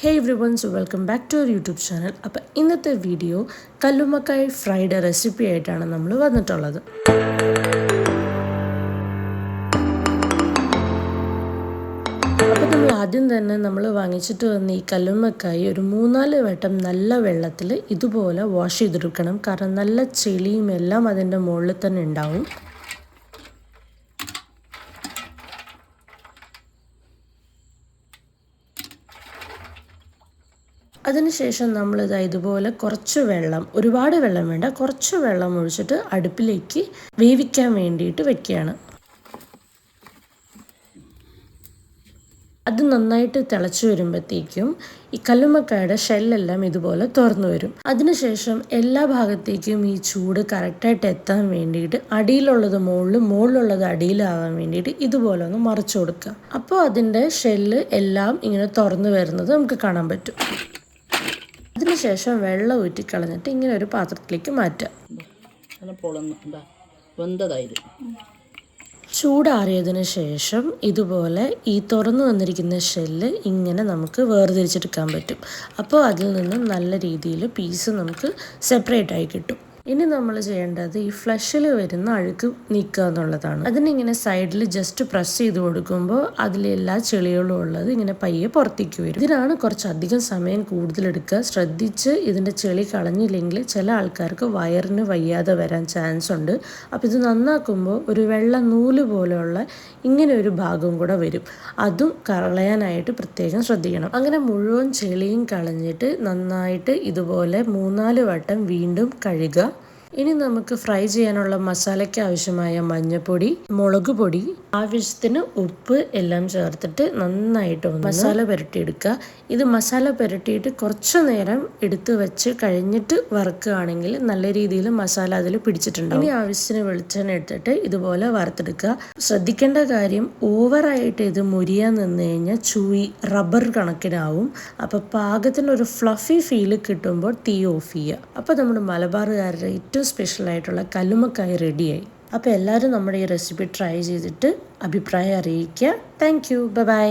Hey everyone, so welcome back to our YouTube channel. അപ്പോൾ ഇന്നത്തെ video കല്ലുമ്മക്കായ് fried recipe ആയിട്ടാണ് നമ്മൾ വന്നിട്ടുള്ളത്. അപ്പോൾ നമ്മൾ ആദ്യം തന്നെ നമ്മൾ വാങ്ങിച്ചിട്ട് വന്ന ഈ കല്ലുമ്മക്കായ് ഒരു 3-4 വട്ടം നല്ല വെള്ളത്തിൽ ഇതുപോലെ വാഷ് ചെയ്തെടുക്കണം. കാരണം നല്ല ചെളിയും എല്ലാം അതിൻ്റെ മുകളിൽ തന്നെ ഉണ്ടാവും. അതിനുശേഷം നമ്മളിത് ഇതുപോലെ കുറച്ച് വെള്ളം, ഒരുപാട് വെള്ളം വേണ്ട, കുറച്ച് വെള്ളം ഒഴിച്ചിട്ട് അടുപ്പിലേക്ക് വേവിക്കാൻ വേണ്ടിയിട്ട് വെക്കുകയാണ്. അത് നന്നായിട്ട് തിളച്ച് വരുമ്പോഴത്തേക്കും ഈ കല്ലുമ്മക്കായുടെ ഷെല്ലെല്ലാം ഇതുപോലെ തുറന്നു വരും. അതിനുശേഷം എല്ലാ ഭാഗത്തേക്കും ഈ ചൂട് കറക്റ്റായിട്ട് എത്താൻ വേണ്ടിയിട്ട് അടിയിലുള്ളത് മുകളിലുള്ളത് അടിയിലാവാൻ വേണ്ടിയിട്ട് ഇതുപോലെ ഒന്ന് മറിച്ചു കൊടുക്കുക. അപ്പോൾ അതിൻ്റെ ഷെല്ല് എല്ലാം ഇങ്ങനെ തുറന്നു വരുന്നത് നമുക്ക് കാണാൻ പറ്റും. അതിനുശേഷം വെള്ളം ഊറ്റിക്കളഞ്ഞിട്ട് ഇങ്ങനെ ഒരു പാത്രത്തിലേക്ക് മാറ്റുക. ചൂടാറിയതിന് ശേഷം ഇതുപോലെ ഈ തുറന്നു വന്നിരിക്കുന്ന ഷെല്ല് ഇങ്ങനെ നമുക്ക് വേർതിരിച്ചെടുക്കാൻ പറ്റും. അപ്പോൾ അതിൽ നിന്നും നല്ല രീതിയിൽ പീസ് നമുക്ക് സെപ്പറേറ്റ് ആയി കിട്ടും. ഇനി നമ്മൾ ചെയ്യേണ്ടത് ഈ ഫ്ലഷിൽ വരുന്ന അഴുക്ക് നീക്കുക എന്നുള്ളതാണ്. അതിനിങ്ങനെ സൈഡിൽ ജസ്റ്റ് പ്രസ് ചെയ്ത് കൊടുക്കുമ്പോൾ അതിലെല്ലാ ചെളികളും ഉള്ളത് ഇങ്ങനെ പയ്യെ പുറത്തേക്ക് വരും. ഇതിനാണ് കുറച്ചധികം സമയം കൂടുതലെടുക്കുക. ശ്രദ്ധിച്ച് ഇതിൻ്റെ ചെളി കളഞ്ഞില്ലെങ്കിൽ ചില ആൾക്കാർക്ക് വയറിന് വയ്യാതെ വരാൻ ചാൻസ് ഉണ്ട്. അപ്പോൾ ഇത് നന്നാക്കുമ്പോൾ ഒരു വെള്ള നൂല് പോലെയുള്ള ഇങ്ങനെ ഒരു ഭാഗം കൂടെ വരും. അതും കളയാനായിട്ട് പ്രത്യേകം ശ്രദ്ധിക്കണം. അങ്ങനെ മുഴുവൻ ചെളിയും കളഞ്ഞിട്ട് നന്നായിട്ട് ഇതുപോലെ 3-4 വട്ടം വീണ്ടും കഴുകുക. ഇനി നമുക്ക് ഫ്രൈ ചെയ്യാനുള്ള മസാലയ്ക്ക് ആവശ്യമായ മഞ്ഞൾപ്പൊടി, മുളക് പൊടി, ആവശ്യത്തിന് ഉപ്പ് എല്ലാം ചേർത്തിട്ട് നന്നായിട്ട് മസാല പുരട്ടിയെടുക്കുക. ഇത് മസാല പുരട്ടിയിട്ട് കുറച്ചു നേരം എടുത്ത് വെച്ച് കഴിഞ്ഞിട്ട് വറുക്കുകയാണെങ്കിൽ നല്ല രീതിയിൽ മസാല അതിൽ പിടിച്ചിട്ടുണ്ടാവും. ഇനി ആവശ്യത്തിന് വെളിച്ചെണ്ണ എടുത്തിട്ട് ഇതുപോലെ വറുത്തെടുക്കുക. ശ്രദ്ധിക്കേണ്ട കാര്യം, ഓവറായിട്ട് ഇത് മുരിയാൻ നിന്ന് കഴിഞ്ഞാൽ ചൂയി റബ്ബർ കണക്കിനാവും. അപ്പോൾ പാകത്തിനൊരു ഫ്ലഫി ഫീല് കിട്ടുമ്പോൾ തീ ഓഫ് ചെയ്യുക. അപ്പോൾ നമ്മുടെ മലബാറുകാരുടെ ഏറ്റവും സ്പെഷ്യലായിട്ടുള്ള കല്ലുമ്മക്കായ് റെഡിയായി. അപ്പോൾ എല്ലാവരും നമ്മുടെ ഈ റെസിപ്പി ട്രൈ ചെയ്തിട്ട് അഭിപ്രായം അറിയിക്കുക. Thank you. ബൈ.